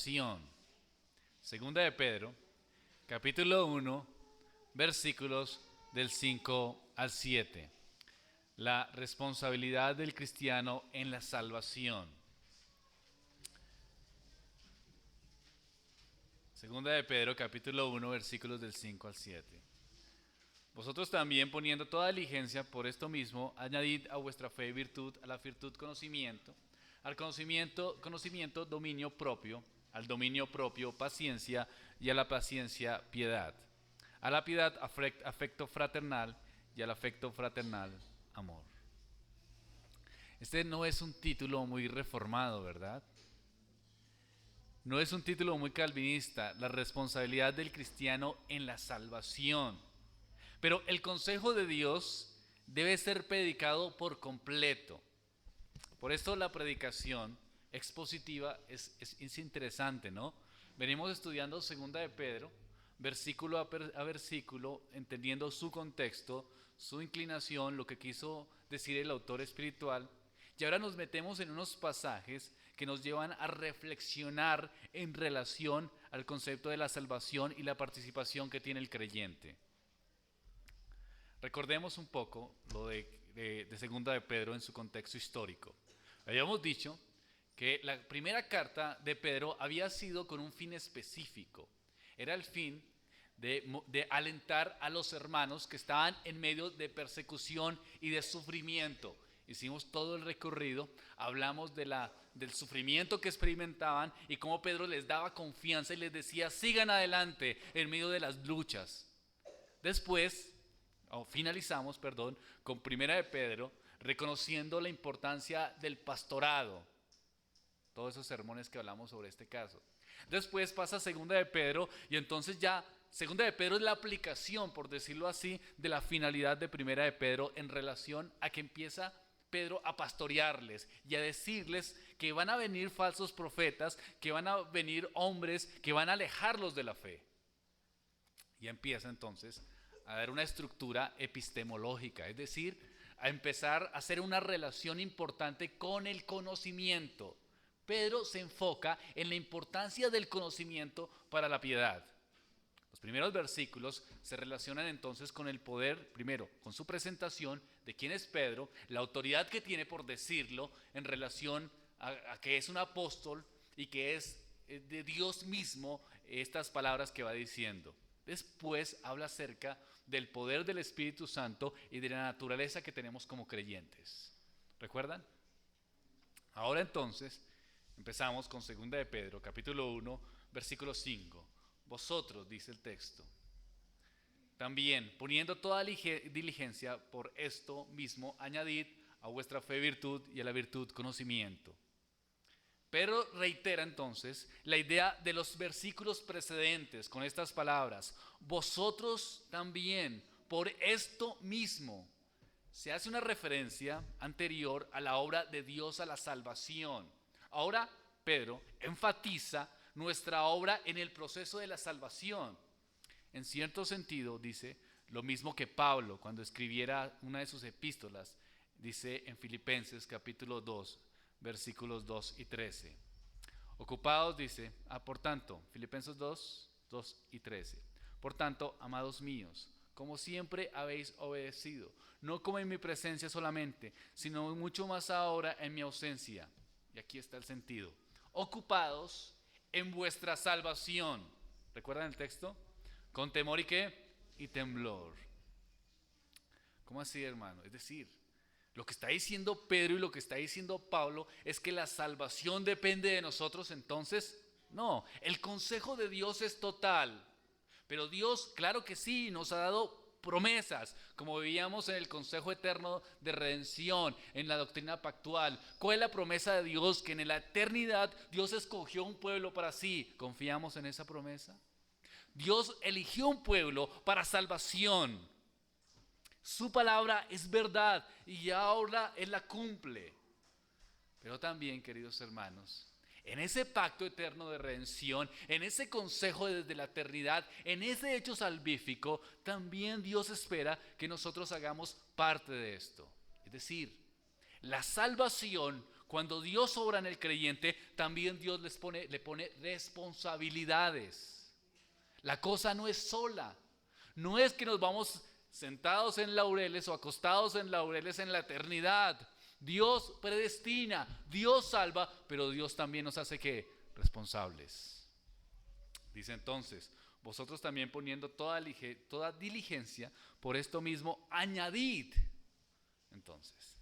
salvación. Segunda de Pedro, capítulo 1, versículos del 5 al 7. La responsabilidad del cristiano en la salvación. Segunda de Pedro, capítulo 1, versículos del 5 al 7. Vosotros también, poniendo toda diligencia por esto mismo, añadid a vuestra fe virtud, a la virtud conocimiento, al conocimiento dominio propio, al dominio propio paciencia y a la paciencia piedad, a la piedad afecto fraternal y al afecto fraternal amor. Este no es un título muy reformado, ¿verdad? No es un título muy calvinista, la responsabilidad del cristiano en la salvación. Pero el consejo de Dios debe ser predicado por completo. Por esto la predicación expositiva es interesante, ¿no? Venimos estudiando segunda de Pedro, versículo a versículo, entendiendo su contexto, su inclinación, lo que quiso decir el autor espiritual. Y ahora nos metemos en unos pasajes que nos llevan a reflexionar en relación al concepto de la salvación y la participación que tiene el creyente. Recordemos un poco lo de segunda de Pedro en su contexto histórico. Habíamos dicho que la primera carta de Pedro había sido con un fin específico. Era el fin de alentar a los hermanos que estaban en medio de persecución y de sufrimiento. Hicimos todo el recorrido, hablamos del sufrimiento que experimentaban y cómo Pedro les daba confianza y les decía, sigan adelante en medio de las luchas. Después finalizamos, con Primera de Pedro, reconociendo la importancia del pastorado. Todos esos sermones que hablamos sobre este caso. Después pasa Segunda de Pedro y entonces ya Segunda de Pedro es la aplicación, por decirlo así, de la finalidad de Primera de Pedro en relación a que empieza Pedro a pastorearles y a decirles que van a venir falsos profetas, que van a venir hombres que van a alejarlos de la fe. Y empieza entonces a dar una estructura epistemológica, es decir, a empezar a hacer una relación importante con el conocimiento. Pedro se enfoca en la importancia del conocimiento para la piedad. Los primeros versículos se relacionan entonces con el poder, primero, con su presentación de quién es Pedro, la autoridad que tiene por decirlo en relación a que es un apóstol y que es de Dios mismo estas palabras que va diciendo. Después habla acerca del poder del Espíritu Santo y de la naturaleza que tenemos como creyentes. ¿Recuerdan? Ahora entonces empezamos con 2 de Pedro, capítulo 1, versículo 5. Vosotros, dice el texto, también poniendo toda diligencia por esto mismo, añadid a vuestra fe virtud y a la virtud conocimiento. Pedro reitera entonces la idea de los versículos precedentes con estas palabras. Vosotros también, por esto mismo. Se hace una referencia anterior a la obra de Dios a la salvación. Ahora Pedro enfatiza nuestra obra en el proceso de la salvación. En cierto sentido dice lo mismo que Pablo cuando escribiera una de sus epístolas. Dice en Filipenses capítulo 2. Versículos 2 y 13. Ocupados dice, por tanto, Filipenses 2, 2 y 13. Por tanto, amados míos, como siempre habéis obedecido, no como en mi presencia solamente, sino mucho más ahora en mi ausencia. Y aquí está el sentido. Ocupados en vuestra salvación. ¿Recuerdan el texto? Con temor y qué? Y temblor. ¿Cómo así, hermano? Es decir, lo que está diciendo Pedro y lo que está diciendo Pablo es que la salvación depende de nosotros, entonces, no, el consejo de Dios es total, pero Dios, claro que sí, nos ha dado promesas, como veíamos en el consejo eterno de redención, en la doctrina pactual. ¿Cuál es la promesa de Dios? Que en la eternidad Dios escogió un pueblo para sí. ¿Confiamos en esa promesa? Dios eligió un pueblo para salvación. Su palabra es verdad y ahora Él la cumple. Pero también, queridos hermanos, en ese pacto eterno de redención, en ese consejo desde la eternidad, en ese hecho salvífico, también Dios espera que nosotros hagamos parte de esto. Es decir, la salvación, Cuando Dios obra en el creyente, también Dios le pone responsabilidades. La cosa no es sola. No es que nos vamos sentados en laureles o acostados en laureles en la eternidad. Dios predestina, Dios salva, pero Dios también nos hace ¿qué? Responsables. Dice entonces, vosotros también poniendo toda diligencia, por esto mismo añadid. Entonces,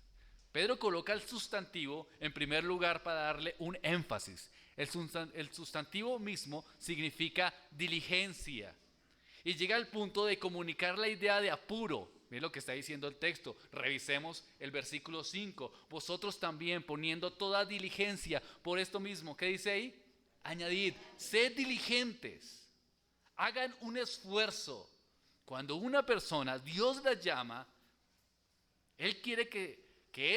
Pedro coloca el sustantivo en primer lugar para darle un énfasis. El sustantivo mismo significa diligencia. Y llega al punto de comunicar la idea de apuro. Miren lo que está diciendo el texto. Revisemos el versículo 5. Vosotros también poniendo toda diligencia por esto mismo. ¿Qué dice ahí? Añadid, sed diligentes. Hagan un esfuerzo. Cuando una persona, Dios la llama, Él quiere que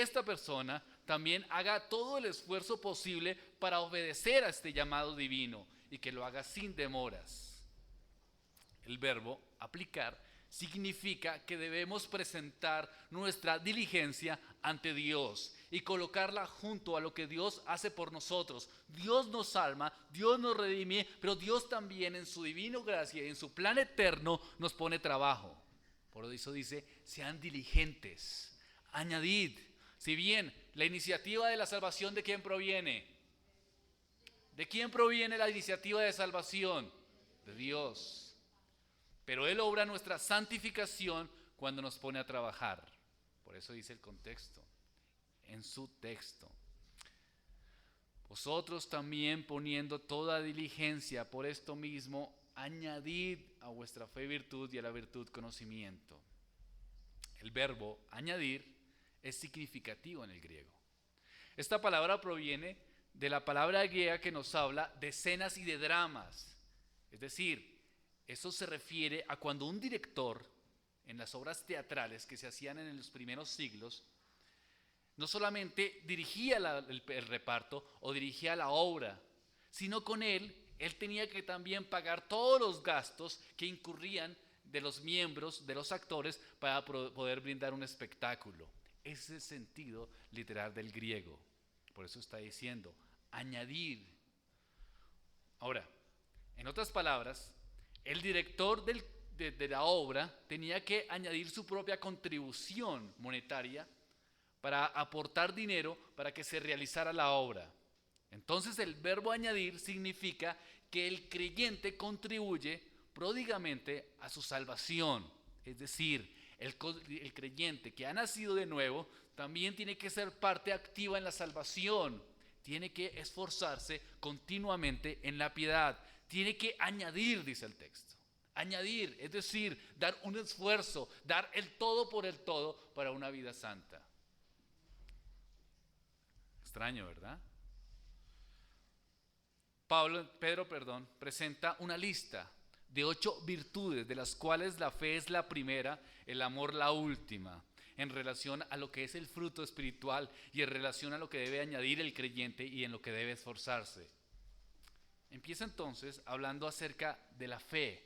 esta persona también haga todo el esfuerzo posible para obedecer a este llamado divino y que lo haga sin demoras. El verbo aplicar significa que debemos presentar nuestra diligencia ante Dios y colocarla junto a lo que Dios hace por nosotros. Dios nos salva, Dios nos redime, pero Dios también en su divino gracia y en su plan eterno nos pone trabajo. Por eso dice, sean diligentes, añadid. Si bien la iniciativa de la salvación, ¿de quién proviene? ¿De quién proviene la iniciativa de salvación? De Dios. Pero Él obra nuestra santificación cuando nos pone a trabajar. Por eso dice el contexto, en su texto. Vosotros también poniendo toda diligencia por esto mismo, añadid a vuestra fe virtud y a la virtud conocimiento. El verbo añadir es significativo en el griego. Esta palabra proviene de la palabra griega que nos habla de escenas y de dramas. Es decir, eso se refiere a cuando un director en las obras teatrales que se hacían en los primeros siglos no solamente dirigía el reparto o dirigía la obra, sino con él tenía que también pagar todos los gastos que incurrían de los miembros, de los actores, para poder brindar un espectáculo. Ese es el sentido literal del griego. Por eso está diciendo, añadir. Ahora, en otras palabras, el director de la obra tenía que añadir su propia contribución monetaria para aportar dinero para que se realizara la obra. Entonces el verbo añadir significa que el creyente contribuye pródigamente a su salvación. Es decir, el creyente que ha nacido de nuevo también tiene que ser parte activa en la salvación. Tiene que esforzarse continuamente en la piedad. Tiene que añadir, dice el texto. Añadir, es decir, dar un esfuerzo, dar el todo por el todo para una vida santa. Extraño, ¿verdad? Pedro, presenta una lista de 8 virtudes, de las cuales la fe es la primera, el amor la última, en relación a lo que es el fruto espiritual y en relación a lo que debe añadir el creyente y en lo que debe esforzarse. Empieza entonces hablando acerca de la fe.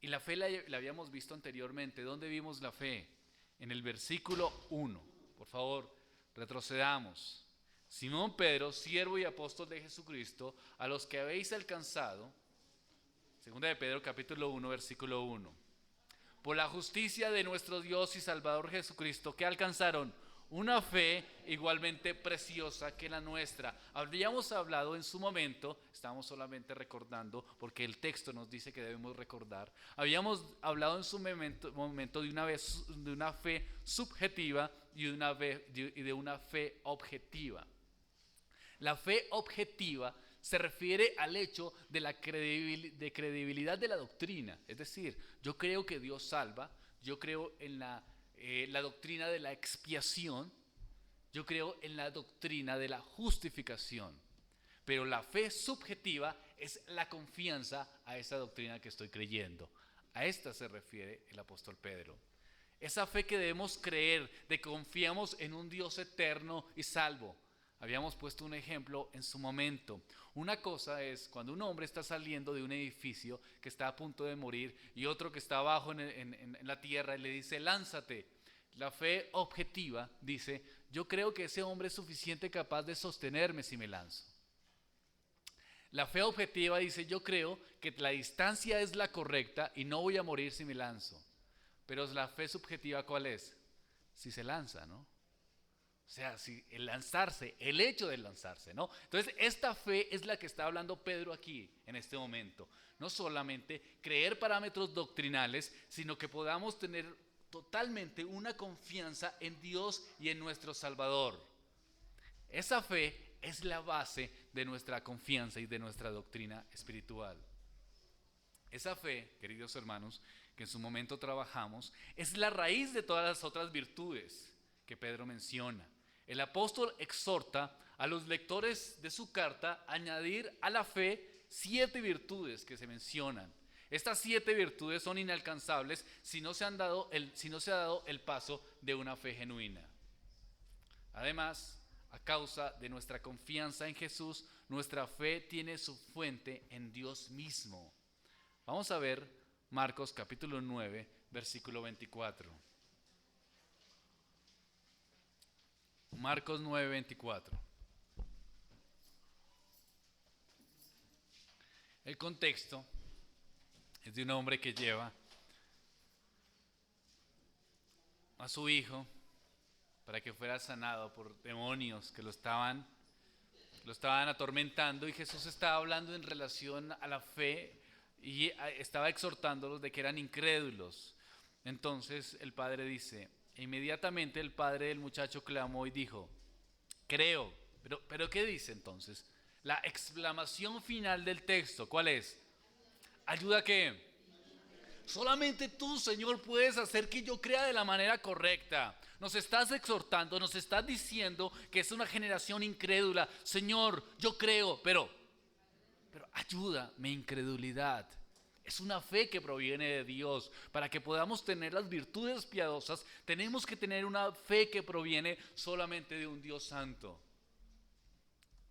Y la fe la habíamos visto anteriormente. ¿Dónde vimos la fe? En el versículo 1. Por favor, retrocedamos. Simón Pedro, siervo y apóstol de Jesucristo, a los que habéis alcanzado, segunda de Pedro capítulo 1, versículo 1. Por la justicia de nuestro Dios y Salvador Jesucristo, que alcanzaron una fe igualmente preciosa que la nuestra. Habíamos hablado en su momento, estamos solamente recordando porque el texto nos dice que debemos recordar. Habíamos hablado en su momento de una fe subjetiva y de una fe objetiva. La fe objetiva se refiere al hecho de la credibilidad de la doctrina. Es decir, yo creo que Dios salva, yo creo en la doctrina de la expiación, yo creo en la doctrina de la justificación. Pero la fe subjetiva es la confianza a esa doctrina que estoy creyendo. A esta se refiere el apóstol Pedro. Esa fe que debemos creer, de que confiamos en un Dios eterno y salvo. Habíamos puesto un ejemplo en su momento. Una cosa es cuando un hombre está saliendo de un edificio que está a punto de morir y otro que está abajo en la tierra y le dice, lánzate. La fe objetiva dice, yo creo que ese hombre es suficiente capaz de sostenerme si me lanzo. La fe objetiva dice, yo creo que la distancia es la correcta y no voy a morir si me lanzo. Pero la fe subjetiva, ¿cuál es? Si se lanza, ¿no? O sea, si el lanzarse, el hecho de lanzarse, ¿no? Entonces, esta fe es la que está hablando Pedro aquí, en este momento. No solamente creer parámetros doctrinales, sino que podamos tener totalmente una confianza en Dios y en nuestro Salvador. Esa fe es la base de nuestra confianza y de nuestra doctrina espiritual. Esa fe, queridos hermanos, que en su momento trabajamos, es la raíz de todas las otras virtudes que Pedro menciona. El apóstol exhorta a los lectores de su carta a añadir a la fe 7 virtudes que se mencionan. Estas 7 virtudes son inalcanzables si no se ha dado el paso de una fe genuina. Además, a causa de nuestra confianza en Jesús, nuestra fe tiene su fuente en Dios mismo. Vamos a ver Marcos capítulo 9, versículo 24. Marcos 9, 24. El contexto es de un hombre que lleva a su hijo para que fuera sanado por demonios que lo estaban atormentando, y Jesús estaba hablando en relación a la fe y estaba exhortándolos de que eran incrédulos. Entonces el padre dice, inmediatamente el padre del muchacho clamó y dijo, creo. Pero ¿qué dice entonces? La exclamación final del texto, ¿cuál es? ¿Ayuda a qué? Solamente tú, Señor, puedes hacer que yo crea de la manera correcta. Nos estás exhortando, nos estás diciendo que es una generación incrédula. Señor, yo creo, pero ayuda mi incredulidad. Es una fe que proviene de Dios. Para que podamos tener las virtudes piadosas, tenemos que tener una fe que proviene solamente de un Dios santo.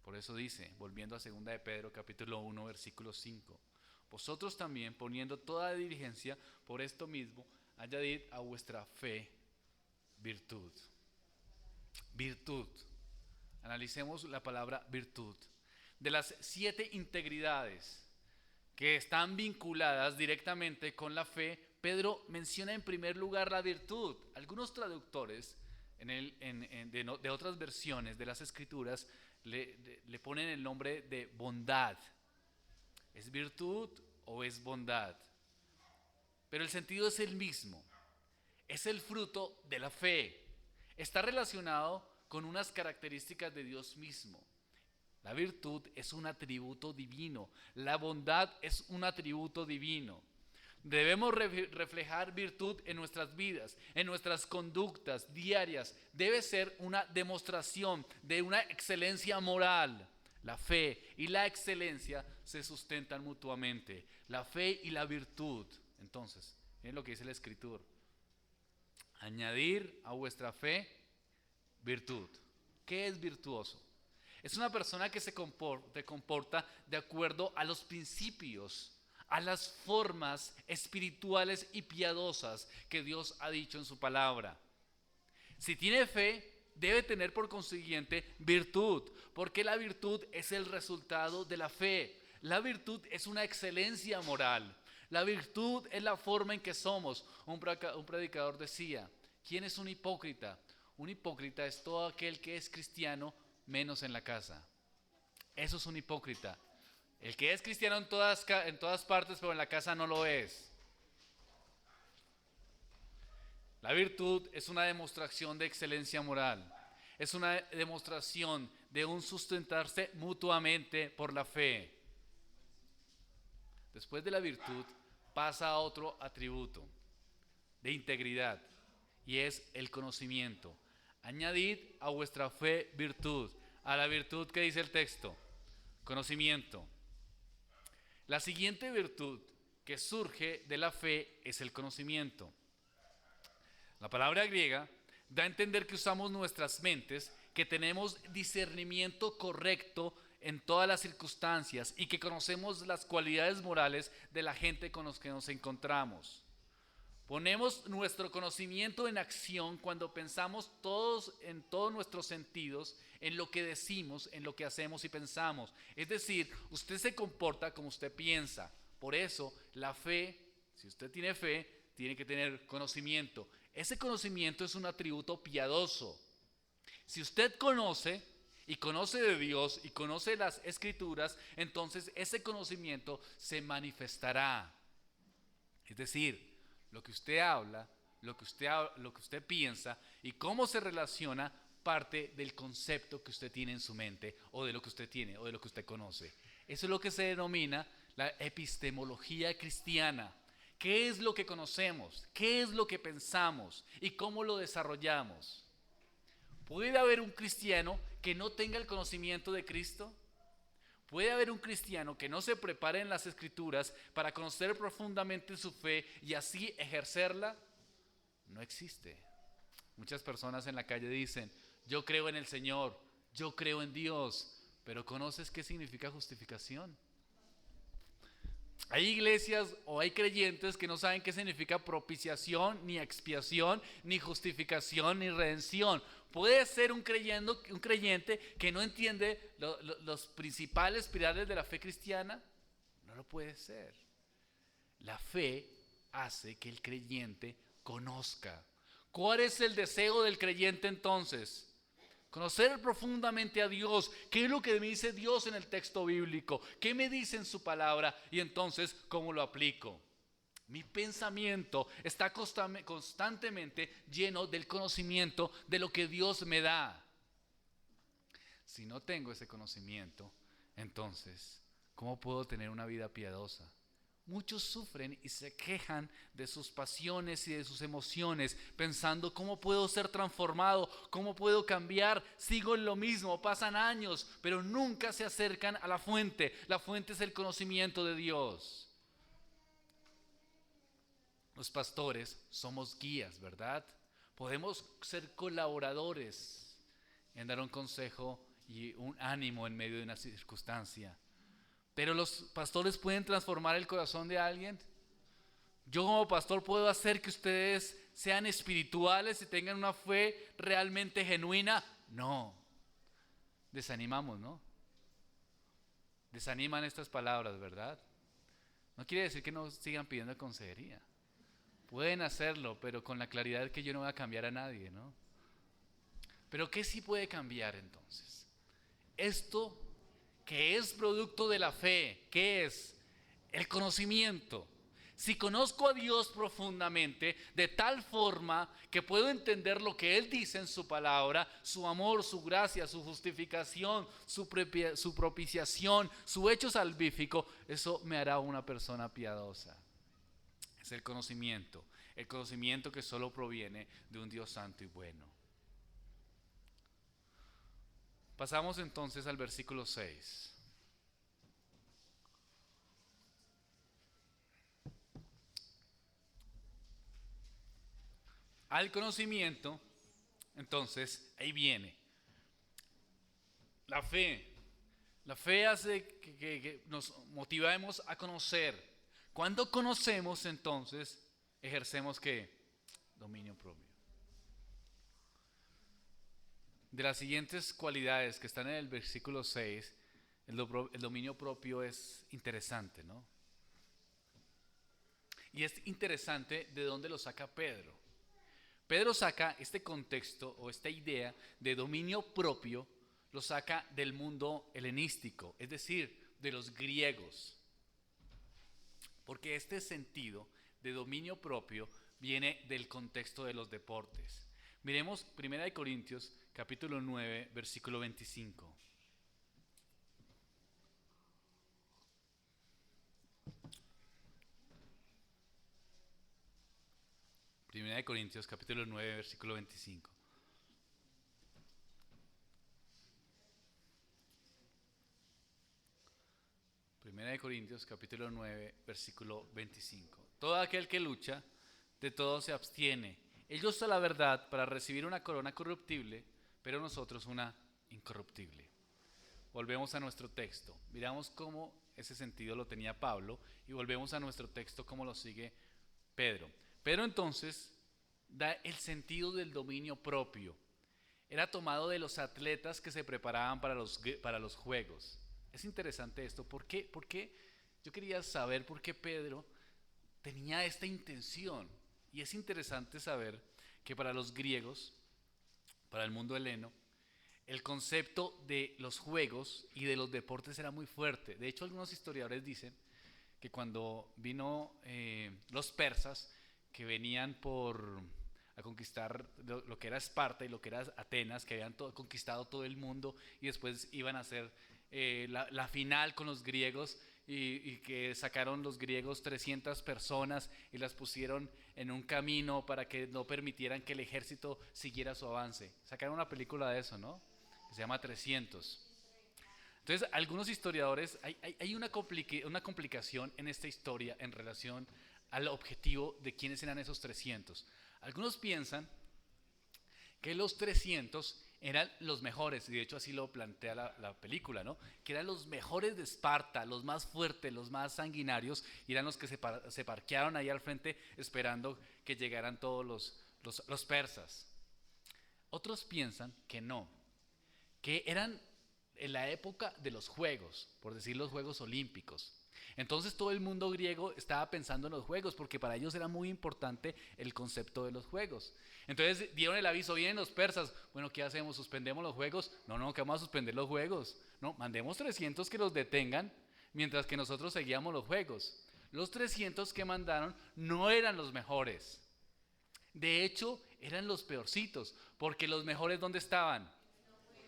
Por eso dice, volviendo a 2 de Pedro capítulo 1, versículo 5. Vosotros también, poniendo toda diligencia por esto mismo, añadid a vuestra fe virtud. Virtud. Analicemos la palabra virtud. De las 7 integridades que están vinculadas directamente con la fe, Pedro menciona en primer lugar la virtud. Algunos traductores de otras versiones de las Escrituras le ponen el nombre de bondad. ¿Es virtud o es bondad? Pero el sentido es el mismo. Es el fruto de la fe. Está relacionado con unas características de Dios mismo. La virtud es un atributo divino. La bondad es un atributo divino. Debemos reflejar virtud en nuestras vidas, en nuestras conductas diarias. Debe ser una demostración de una excelencia moral. La fe y la excelencia se sustentan mutuamente. La fe y la virtud. Entonces, miren lo que dice la Escritura. Añadir a vuestra fe virtud. ¿Qué es virtuoso? Es una persona que se comporta de acuerdo a los principios, a las formas espirituales y piadosas que Dios ha dicho en su palabra. Si tiene fe, debe tener por consiguiente virtud, porque la virtud es el resultado de la fe. La virtud es una excelencia moral. La virtud es la forma en que somos. Un predicador decía, ¿quién es un hipócrita? Un hipócrita es todo aquel que es cristiano menos en la casa. Eso es un hipócrita. El que es cristiano en todas partes, pero en la casa no lo es. La virtud es una demostración de excelencia moral. Es una demostración de un sustentarse mutuamente por la fe. Después de la virtud pasa a otro atributo de integridad, y es el conocimiento. Añadid a vuestra fe virtud. A la virtud, ¿qué dice el texto? Conocimiento. La siguiente virtud que surge de la fe es el conocimiento. La palabra griega da a entender que usamos nuestras mentes, que tenemos discernimiento correcto en todas las circunstancias y que conocemos las cualidades morales de la gente con los que nos encontramos. Ponemos nuestro conocimiento en acción cuando pensamos todos en todos nuestros sentidos, en lo que decimos, en lo que hacemos y pensamos. Es decir, usted se comporta como usted piensa. Por eso, la fe, si usted tiene fe, tiene que tener conocimiento. Ese conocimiento es un atributo piadoso. Si usted conoce y conoce de Dios y conoce las Escrituras, entonces ese conocimiento se manifestará. Es decir, lo que usted habla, lo que usted piensa y cómo se relaciona parte del concepto que usted tiene en su mente o de lo que usted tiene o de lo que usted conoce. Eso es lo que se denomina la epistemología cristiana. ¿Qué es lo que conocemos? ¿Qué es lo que pensamos? ¿Y cómo lo desarrollamos? ¿Puede haber un cristiano que no tenga el conocimiento de Cristo? ¿Puede haber un cristiano que no se prepare en las Escrituras para conocer profundamente su fe y así ejercerla? No existe. Muchas personas en la calle dicen, yo creo en el Señor, yo creo en Dios, pero ¿conoces qué significa justificación? Hay iglesias o hay creyentes que no saben qué significa propiciación, ni expiación, ni justificación, ni redención. ¿Puede ser un creyente que no entiende los principales pilares de la fe cristiana? No lo puede ser. La fe hace que el creyente conozca. ¿Cuál es el deseo del creyente entonces? Conocer profundamente a Dios. ¿Qué es lo que me dice Dios en el texto bíblico? ¿Qué me dice en su palabra? Y entonces, ¿cómo lo aplico? Mi pensamiento está constantemente lleno del conocimiento de lo que Dios me da. Si no tengo ese conocimiento, entonces, ¿cómo puedo tener una vida piadosa? Muchos sufren y se quejan de sus pasiones y de sus emociones, pensando cómo puedo ser transformado, cómo puedo cambiar, sigo en lo mismo, pasan años, pero nunca se acercan a la fuente. La fuente es el conocimiento de Dios. Los pastores somos guías, ¿verdad? Podemos ser colaboradores en dar un consejo y un ánimo en medio de una circunstancia. Pero los pastores pueden transformar el corazón de alguien. Yo como pastor puedo hacer que ustedes sean espirituales y tengan una fe realmente genuina. No. Desanimamos, ¿no? Desaniman estas palabras, ¿verdad? No quiere decir que no sigan pidiendo consejería. Pueden hacerlo, pero con la claridad que yo no voy a cambiar a nadie, ¿no? Pero ¿qué sí puede cambiar entonces? Esto que es producto de la fe, ¿qué es? El conocimiento. Si conozco a Dios profundamente, de tal forma que puedo entender lo que Él dice en su palabra, su amor, su gracia, su justificación, su propiciación, su hecho salvífico, eso me hará una persona piadosa. Es el conocimiento que solo proviene de un Dios santo y bueno. Pasamos entonces al versículo 6. Al conocimiento, entonces, ahí viene. La fe. La fe hace que nos motivemos a conocer. Cuando conocemos, entonces, ejercemos ¿qué? Dominio propio. De las siguientes cualidades que están en el versículo 6, el dominio propio es interesante, ¿no? Y es interesante de dónde lo saca Pedro. Pedro saca este contexto o esta idea de dominio propio, lo saca del mundo helenístico, es decir, de los griegos. Porque este sentido de dominio propio viene del contexto de los deportes. Miremos 1 Corintios capítulo 9, versículo 25. Primera de Corintios capítulo 9, versículo 25. Primera de Corintios capítulo 9, versículo 25. Todo aquel que lucha, de todo se abstiene. Ellos usan la verdad para recibir una corona corruptible, pero nosotros una incorruptible. Volvemos a nuestro texto. Miramos cómo ese sentido lo tenía Pablo y volvemos a nuestro texto cómo lo sigue Pedro. Pero entonces da el sentido del dominio propio. Era tomado de los atletas que se preparaban para los juegos. Es interesante esto. ¿Por qué? Porque yo quería saber por qué Pedro tenía esta intención. Y es interesante saber que para los griegos, para el mundo heleno, el concepto de los juegos y de los deportes era muy fuerte. De hecho, algunos historiadores dicen que cuando vino los persas, que venían a conquistar lo que era Esparta y lo que era Atenas, que habían conquistado todo el mundo y después iban a hacer la final con los griegos y que sacaron los griegos 300 personas y las pusieron en un camino para que no permitieran que el ejército siguiera su avance. Sacaron una película de eso, ¿no? Que se llama 300. Entonces, algunos historiadores, hay una complicación en esta historia en relación al objetivo de quiénes eran esos 300. Algunos piensan que los 300 eran los mejores, y de hecho así lo plantea la película, ¿no? Que eran los mejores de Esparta, los más fuertes, los más sanguinarios, y eran los que se parquearon ahí al frente esperando que llegaran todos los persas. Otros piensan que no, que eran en la época de los Juegos, por decir los Juegos Olímpicos. Entonces todo el mundo griego estaba pensando en los juegos porque para ellos era muy importante el concepto de los juegos. Entonces dieron el aviso, vienen los persas, bueno, ¿qué hacemos? ¿Suspendemos los juegos? No, que vamos a suspender los juegos. No, mandemos 300 que los detengan mientras que nosotros seguíamos los juegos. Los 300 que mandaron no eran los mejores. De hecho, eran los peorcitos, porque los mejores ¿dónde estaban?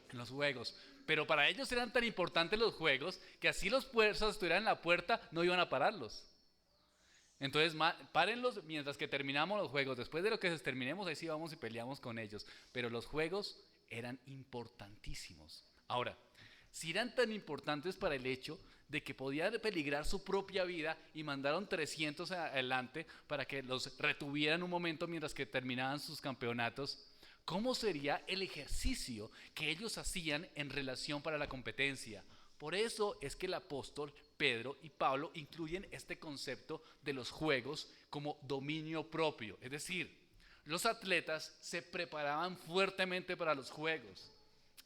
En los juegos. Pero para ellos eran tan importantes los juegos que así los persas estuvieran en la puerta, no iban a pararlos. Entonces, párenlos mientras que terminamos los juegos. Después de lo que terminemos, ahí sí vamos y peleamos con ellos. Pero los juegos eran importantísimos. Ahora, si eran tan importantes para el hecho de que podía peligrar su propia vida y mandaron 300 adelante para que los retuvieran un momento mientras que terminaban sus campeonatos, ¿cómo sería el ejercicio que ellos hacían en relación para la competencia? Por eso es que el apóstol Pedro y Pablo incluyen este concepto de los juegos como dominio propio. Es decir, los atletas se preparaban fuertemente para los juegos.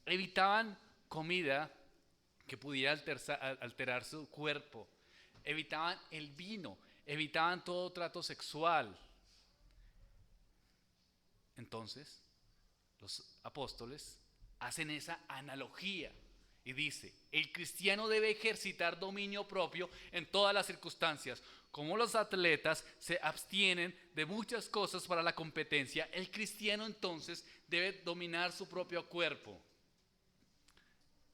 Evitaban comida que pudiera alterar su cuerpo. Evitaban el vino. Evitaban todo trato sexual. Entonces, los apóstoles hacen esa analogía y dice, el cristiano debe ejercitar dominio propio en todas las circunstancias. Como los atletas se abstienen de muchas cosas para la competencia, el cristiano entonces debe dominar su propio cuerpo.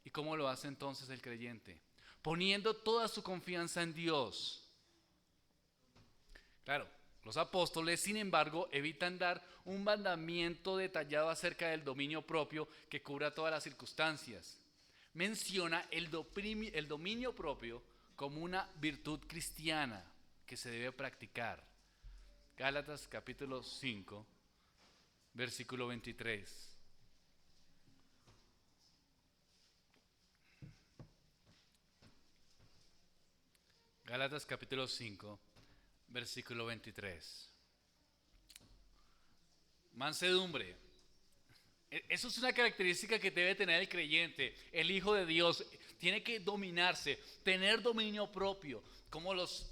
¿Y cómo lo hace entonces el creyente? Poniendo toda su confianza en Dios. Claro, los apóstoles, sin embargo, evitan dar un mandamiento detallado acerca del dominio propio que cubra todas las circunstancias. Menciona el dominio propio como una virtud cristiana que se debe practicar. Gálatas capítulo 5, versículo 23. Gálatas capítulo 5, versículo 23. Mansedumbre. Eso es una característica que debe tener el creyente, el Hijo de Dios. Tiene que dominarse, tener dominio propio, como los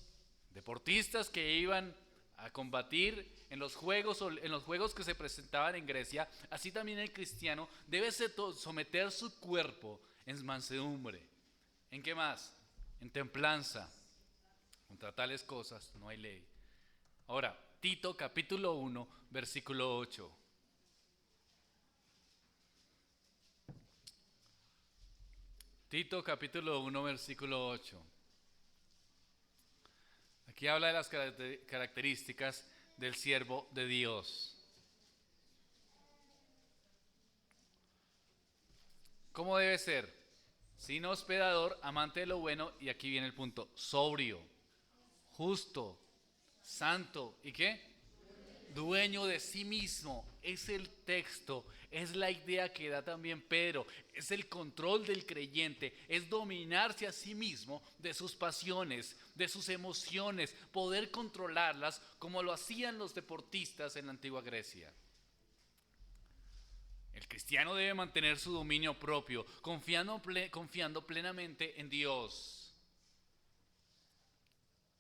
deportistas que iban a combatir en los juegos que se presentaban en Grecia. Así también el cristiano debe someter su cuerpo en mansedumbre. ¿En qué más? En templanza. Contra tales cosas no hay ley. Ahora, Tito capítulo 1, versículo 8. Tito capítulo 1, versículo 8. Aquí habla de las características del siervo de Dios. ¿Cómo debe ser? Sin hospedador, amante de lo bueno, y aquí viene el punto, sobrio, justo, santo, ¿y qué? dueño de sí mismo. Es el texto, es la idea que da también Pedro. Es el control del creyente, es dominarse a sí mismo de sus pasiones, de sus emociones, poder controlarlas como lo hacían los deportistas en la antigua Grecia. El cristiano debe mantener su dominio propio, confiando plenamente en Dios.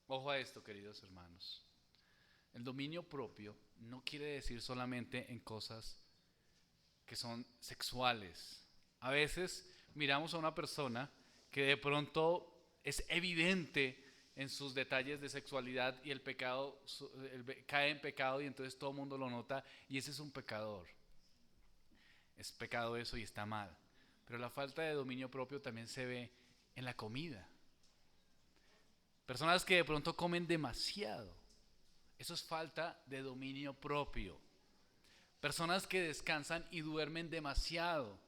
Ojo a esto, queridos hermanos. El dominio propio no quiere decir solamente en cosas que son sexuales. A veces miramos a una persona que de pronto es evidente en sus detalles de sexualidad y el pecado cae en pecado y entonces todo el mundo lo nota y ese es un pecador. Es pecado eso y está mal. Pero la falta de dominio propio también se ve en la comida. Personas que de pronto comen demasiado. Eso es falta de dominio propio. Personas que descansan y duermen demasiado.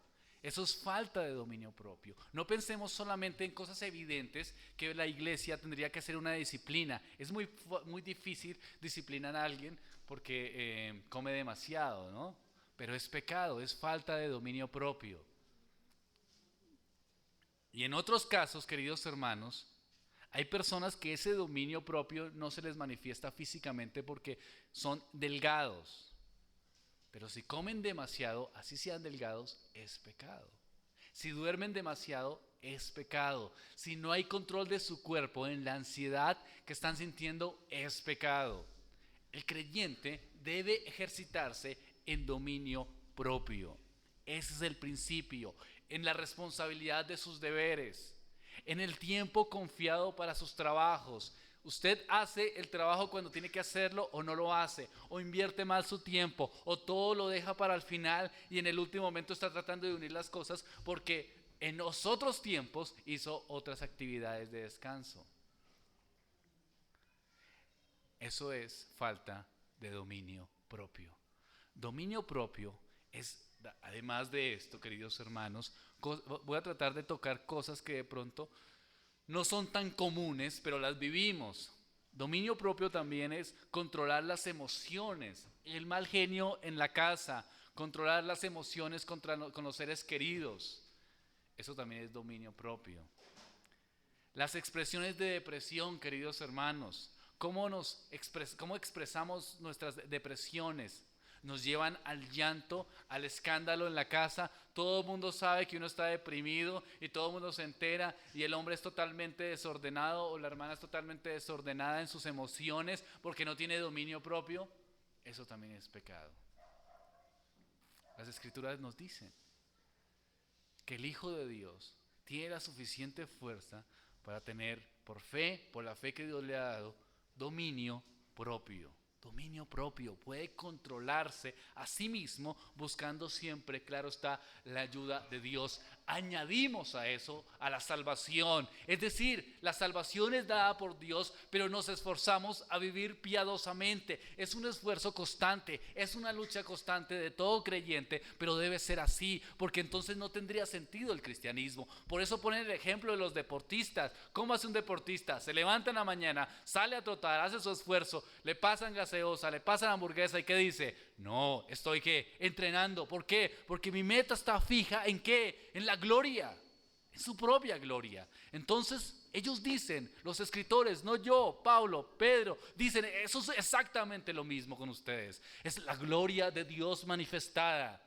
Eso es falta de dominio propio. No pensemos solamente en cosas evidentes que la iglesia tendría que hacer una disciplina. Es muy difícil disciplinar a alguien porque come demasiado, ¿no? Pero es pecado, es falta de dominio propio. Y en otros casos, queridos hermanos, hay personas que ese dominio propio no se les manifiesta físicamente porque son delgados. Pero si comen demasiado, así sean delgados, es pecado. Si duermen demasiado, es pecado. Si no hay control de su cuerpo en la ansiedad que están sintiendo, es pecado. El creyente debe ejercitarse en dominio propio. Ese es el principio, en la responsabilidad de sus deberes, en el tiempo confiado para sus trabajos. Usted hace el trabajo cuando tiene que hacerlo o no lo hace, o invierte mal su tiempo, o todo lo deja para el final y en el último momento está tratando de unir las cosas porque en los otros tiempos hizo otras actividades de descanso. Eso es falta de dominio propio. Dominio propio es, además de esto, queridos hermanos, voy a tratar de tocar cosas que de pronto no son tan comunes, pero las vivimos. Dominio propio también es controlar las emociones, el mal genio en la casa, controlar las emociones con los seres queridos. Eso también es dominio propio. Las expresiones de depresión, queridos hermanos, ¿cómo expresamos nuestras depresiones? Nos llevan al llanto, al escándalo en la casa. Todo el mundo sabe que uno está deprimido y todo el mundo se entera y el hombre es totalmente desordenado o la hermana es totalmente desordenada en sus emociones porque no tiene dominio propio. Eso también es pecado. Las escrituras nos dicen que el Hijo de Dios tiene la suficiente fuerza para tener por la fe que Dios le ha dado, dominio propio. Dominio propio, puede controlarse a sí mismo buscando siempre, claro está, la ayuda de Dios. Añadimos a eso a la salvación, es decir, la salvación es dada por Dios, pero nos esforzamos a vivir piadosamente. Es un esfuerzo constante, es una lucha constante de todo creyente, pero debe ser así, porque entonces no tendría sentido el cristianismo. Por eso ponen el ejemplo de los deportistas. ¿Cómo hace un deportista? Se levanta en la mañana, sale a trotar, hace su esfuerzo, le pasan gaseosa, le pasan hamburguesa y ¿qué dice? No, estoy ¿qué? Entrenando. ¿Por qué? Porque mi meta está fija ¿en qué? En la gloria, en su propia gloria. Entonces ellos dicen, los escritores, no yo, Pablo, Pedro, dicen eso es exactamente lo mismo con ustedes. Es la gloria de Dios manifestada.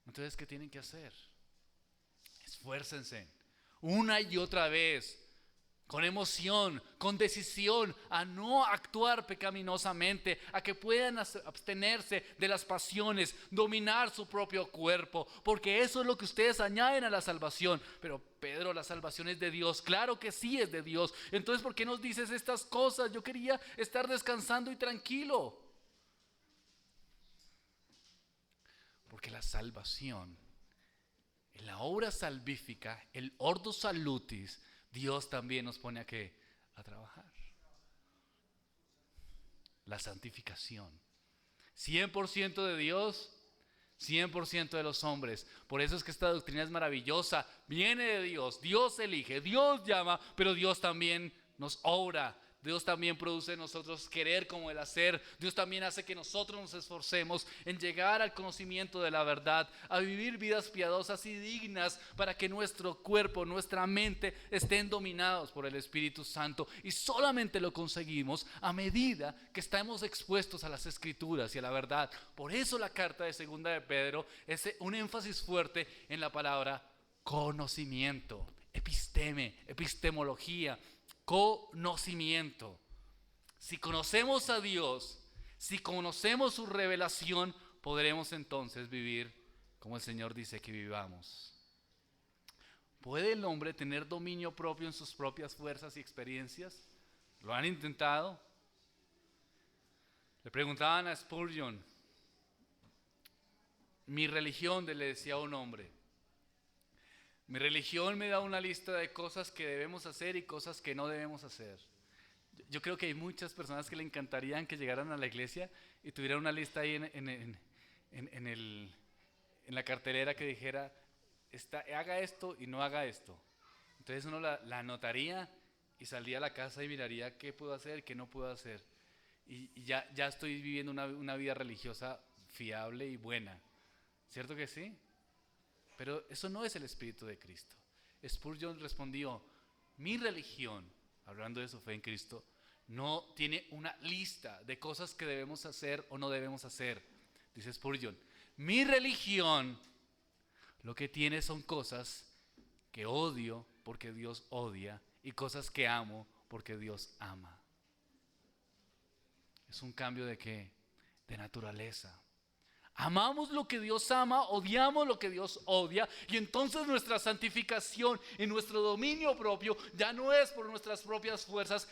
Entonces, ¿qué tienen que hacer? Esfuércense una y otra vez, con emoción, con decisión, a no actuar pecaminosamente, a que puedan abstenerse de las pasiones, dominar su propio cuerpo, porque eso es lo que ustedes añaden a la salvación. Pero Pedro, la salvación es de Dios. Claro que sí es de Dios. Entonces, ¿por qué nos dices estas cosas? Yo quería estar descansando y tranquilo. Porque la salvación, en la obra salvífica, el ordo salutis, Dios también nos pone a trabajar. La santificación. 100% de Dios, 100% de los hombres. Por eso es que esta doctrina es maravillosa. Viene de Dios, Dios elige, Dios llama, pero Dios también nos obra. Dios también produce en nosotros querer como el hacer. Dios también hace que nosotros nos esforcemos en llegar al conocimiento de la verdad, a vivir vidas piadosas y dignas para que nuestro cuerpo, nuestra mente estén dominados por el Espíritu Santo. Y solamente lo conseguimos a medida que estamos expuestos a las Escrituras y a la verdad. Por eso la carta de Segunda de Pedro es un énfasis fuerte en la palabra conocimiento, episteme, epistemología, conocimiento. Si conocemos a Dios, si conocemos su revelación, podremos entonces vivir como el Señor dice que vivamos. ¿Puede el hombre tener dominio propio en sus propias fuerzas y experiencias? ¿Lo han intentado? Le preguntaban a Spurgeon, mi religión, le decía a un hombre, mi religión me da una lista de cosas que debemos hacer y cosas que no debemos hacer. Yo creo que hay muchas personas que le encantarían que llegaran a la iglesia y tuvieran una lista ahí en la cartelera que dijera, haga esto y no haga esto. Entonces uno la anotaría y saldría a la casa y miraría qué puedo hacer, qué no puedo hacer. Y ya estoy viviendo una vida religiosa fiable y buena. ¿Cierto que sí? Pero eso no es el Espíritu de Cristo. Spurgeon respondió, mi religión, hablando de su fe en Cristo, no tiene una lista de cosas que debemos hacer o no debemos hacer. Dice Spurgeon, mi religión lo que tiene son cosas que odio porque Dios odia y cosas que amo porque Dios ama. Es un cambio de ¿qué? De naturaleza. Amamos lo que Dios ama, odiamos lo que Dios odia, y entonces nuestra santificación y nuestro dominio propio ya no es por nuestras propias fuerzas,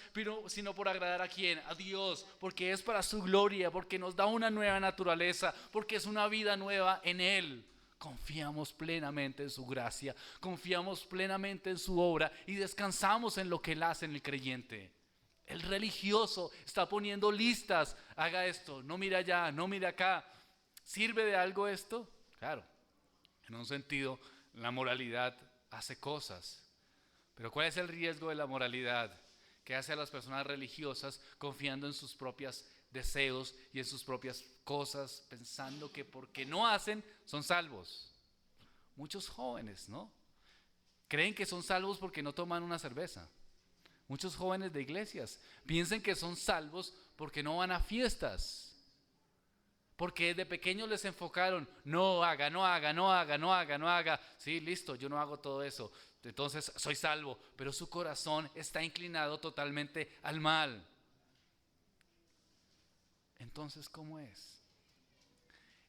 sino por agradar a ¿quién? A Dios, porque es para su gloria, porque nos da una nueva naturaleza, porque es una vida nueva en Él. Confiamos plenamente en su gracia, confiamos plenamente en su obra y descansamos en lo que Él hace en el creyente. El religioso está poniendo listas, haga esto, no mira allá, no mira acá. ¿Sirve de algo esto? Claro, en un sentido, la moralidad hace cosas. Pero ¿cuál es el riesgo de la moralidad? Que hace a las personas religiosas confiando en sus propios deseos y en sus propias cosas, pensando que porque no hacen, son salvos. Muchos jóvenes, ¿no? Creen que son salvos porque no toman una cerveza. Muchos jóvenes de iglesias piensan que son salvos porque no van a fiestas. Porque de pequeños les enfocaron, no haga, no haga, no haga, no haga, no haga. Sí, listo, yo no hago todo eso, entonces soy salvo. Pero su corazón está inclinado totalmente al mal. Entonces, ¿cómo es?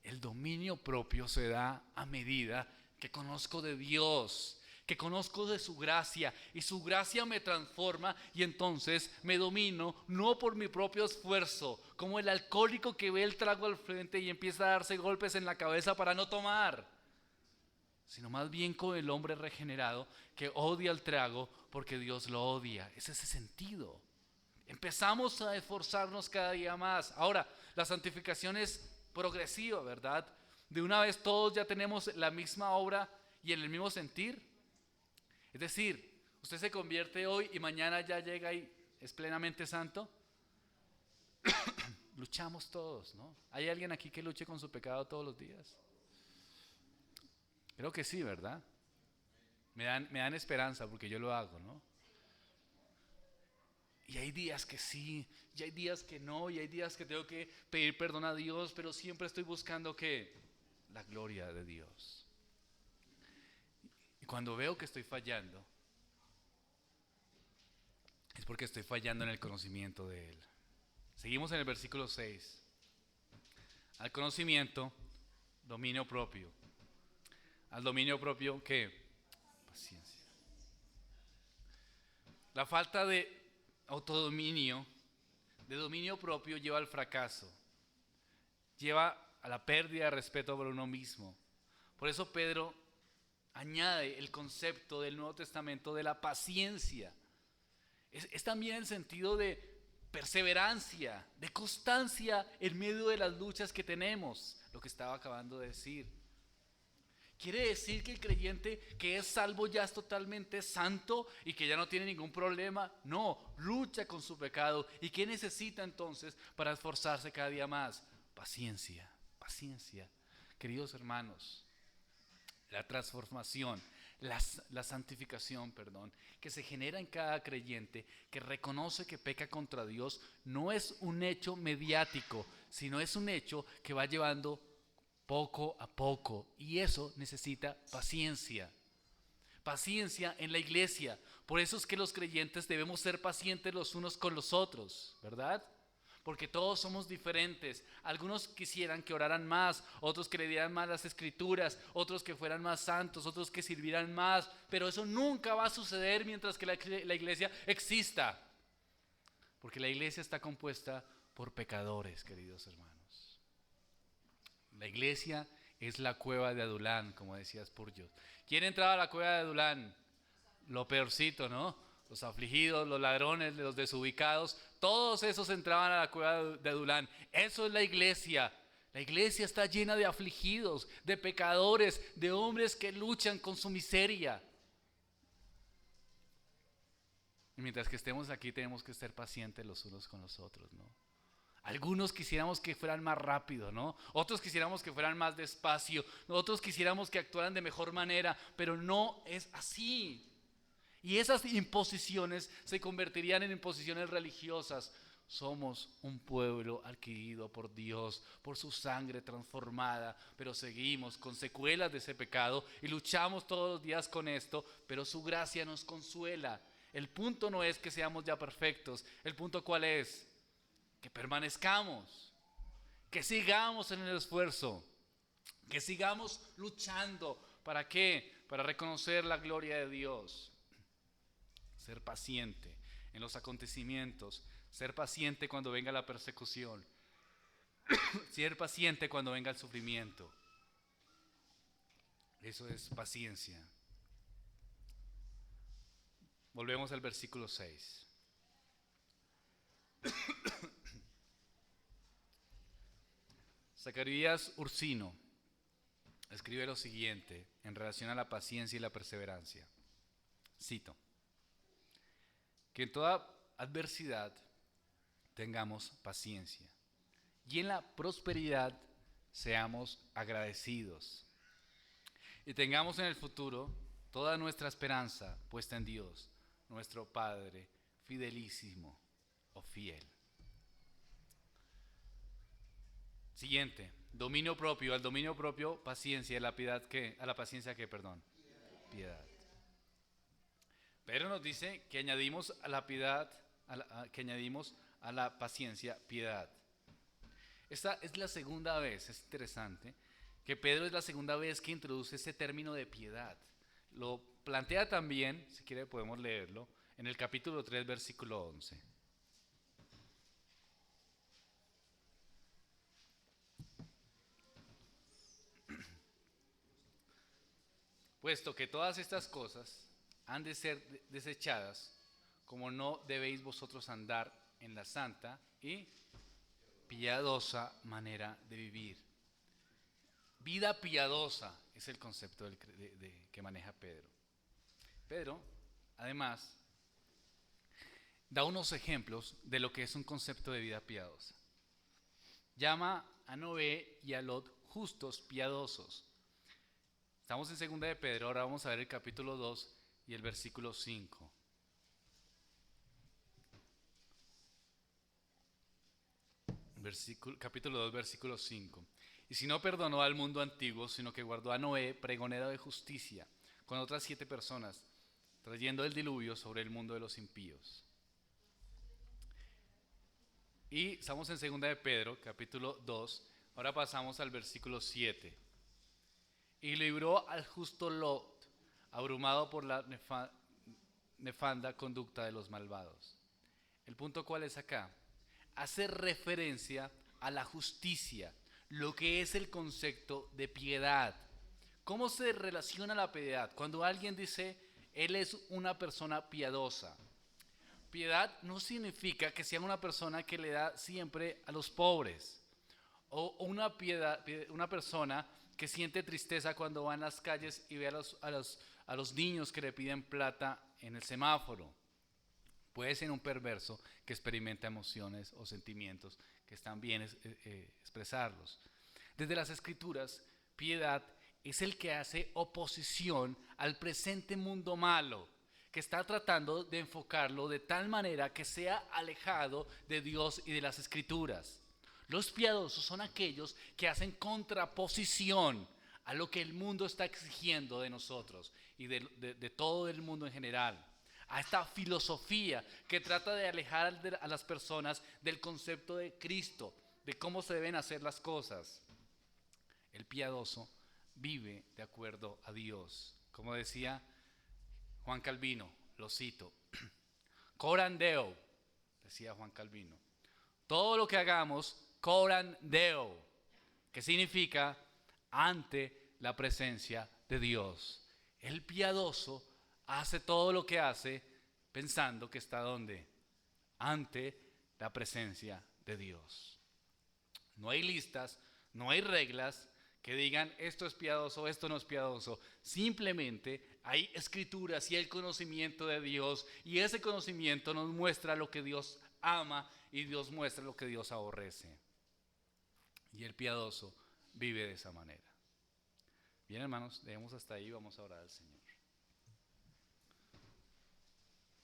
El dominio propio se da a medida que conozco de Dios, que conozco de su gracia, y su gracia me transforma, y entonces me domino no por mi propio esfuerzo, como el alcohólico que ve el trago al frente y empieza a darse golpes en la cabeza para no tomar, sino más bien con el hombre regenerado que odia el trago porque Dios lo odia. Es ese sentido. Empezamos a esforzarnos cada día más. Ahora, la santificación es progresiva, ¿verdad? De una vez todos ya tenemos la misma obra y en el mismo sentir. Es decir, usted se convierte hoy y mañana ya llega y es plenamente santo. Luchamos todos, ¿no? ¿Hay alguien aquí que luche con su pecado todos los días? Creo que sí, ¿verdad? Me dan esperanza porque yo lo hago, ¿no? Y hay días que sí, y hay días que no, y hay días que tengo que pedir perdón a Dios, pero siempre estoy buscando ¿qué? La gloria de Dios. Y cuando veo que estoy fallando, es porque estoy fallando en el conocimiento de Él. Seguimos en el versículo 6. Al conocimiento, dominio propio. Al dominio propio, ¿qué? Paciencia. La falta de autodominio, de dominio propio, lleva al fracaso. Lleva a la pérdida de respeto por uno mismo. Por eso Pedro añade el concepto del Nuevo Testamento de la paciencia. Es también el sentido de perseverancia, de constancia en medio de las luchas que tenemos, lo que estaba acabando de decir. ¿Quiere decir que el creyente que es salvo ya es totalmente santo y que ya no tiene ningún problema? No, lucha con su pecado. ¿Y qué necesita entonces para esforzarse cada día más? Paciencia, paciencia. Queridos hermanos, la transformación, la santificación, perdón, que se genera en cada creyente que reconoce que peca contra Dios, no es un hecho mediático, sino es un hecho que va llevando poco a poco, y eso necesita paciencia. Paciencia en la iglesia. Por eso es que los creyentes debemos ser pacientes los unos con los otros, ¿verdad? Porque todos somos diferentes. Algunos quisieran que oraran más, otros que le dieran más las escrituras, otros que fueran más santos, otros que sirvieran más, pero eso nunca va a suceder mientras que la iglesia exista. Porque la iglesia está compuesta por pecadores, queridos hermanos. La iglesia es la cueva de Adulán, como decía Spurgeon. ¿Quién entraba a la cueva de Adulán? Lo peorcito, ¿no? Los afligidos, los ladrones, los desubicados, todos esos entraban a la cueva de Adulán. Eso es la iglesia. La iglesia está llena de afligidos, de pecadores, de hombres que luchan con su miseria. Y mientras que estemos aquí tenemos que ser pacientes los unos con los otros, ¿no? Algunos quisiéramos que fueran más rápido, ¿no? Otros quisiéramos que fueran más despacio. Otros quisiéramos que actuaran de mejor manera, pero no es así. Y esas imposiciones se convertirían en imposiciones religiosas. Somos un pueblo adquirido por Dios, por su sangre transformada, pero seguimos con secuelas de ese pecado y luchamos todos los días con esto, pero su gracia nos consuela. El punto no es que seamos ya perfectos, el punto ¿cuál es? Que permanezcamos, que sigamos en el esfuerzo, que sigamos luchando. ¿Para qué? Para reconocer la gloria de Dios. Ser paciente en los acontecimientos, ser paciente cuando venga la persecución, ser paciente cuando venga el sufrimiento. Eso es paciencia. Volvemos al versículo 6. Zacarías Ursino escribe lo siguiente en relación a la paciencia y la perseverancia. Cito: que en toda adversidad tengamos paciencia y en la prosperidad seamos agradecidos y tengamos en el futuro toda nuestra esperanza puesta en Dios, nuestro Padre fidelísimo o fiel. Siguiente, dominio propio. Al dominio propio, paciencia. ¿A la paciencia qué? Perdón. Piedad. Pero nos dice que añadimos a la piedad, que añadimos a la paciencia piedad. Esta es la segunda vez, es interesante, que Pedro es la segunda vez que introduce ese término de piedad. Lo plantea también, si quiere podemos leerlo, en el capítulo 3, versículo 11. Puesto que todas estas cosas han de ser desechadas, como no debéis vosotros andar en la santa y piadosa manera de vivir. Vida piadosa es el concepto que maneja Pedro. Pedro, además, da unos ejemplos de lo que es un concepto de vida piadosa. Llama a Noé y a Lot justos, piadosos. Estamos en 2 de Pedro, ahora vamos a ver el capítulo 2 y el versículo 5. Capítulo 2, versículo 5. Y si no perdonó al mundo antiguo, sino que guardó a Noé, pregonero de justicia, con otras 7 personas, trayendo el diluvio sobre el mundo de los impíos. Y estamos en 2 de Pedro, capítulo 2, ahora pasamos al versículo 7. Y libró al justo Lot, abrumado por la nefanda conducta de los malvados. El punto cuál es acá, hace referencia a la justicia, lo que es el concepto de piedad. ¿Cómo se relaciona la piedad? Cuando alguien dice, él es una persona piadosa. Piedad no significa que sea una persona que le da siempre a los pobres, o una persona que siente tristeza cuando va en las calles y ve a los niños que le piden plata en el semáforo. Puede ser un perverso que experimenta emociones o sentimientos que están bien expresarlos. Desde las Escrituras, piedad es el que hace oposición al presente mundo malo, que está tratando de enfocarlo de tal manera que sea alejado de Dios y de las Escrituras. Los piadosos son aquellos que hacen contraposición a lo que el mundo está exigiendo de nosotros y de todo el mundo en general. A esta filosofía que trata de alejar a las personas del concepto de Cristo, de cómo se deben hacer las cosas. El piadoso vive de acuerdo a Dios. Como decía Juan Calvino, lo cito, coram Deo, decía Juan Calvino, todo lo que hagamos, coram Deo, que significa ante la presencia de Dios. El piadoso hace todo lo que hace pensando que está ¿dónde? Ante la presencia de Dios. No hay listas, no hay reglas que digan esto es piadoso, esto no es piadoso. Simplemente hay escrituras y el conocimiento de Dios, y ese conocimiento nos muestra lo que Dios ama y Dios muestra lo que Dios aborrece. Y el piadoso vive de esa manera. Bien, hermanos, dejemos hasta ahí, vamos a orar al Señor.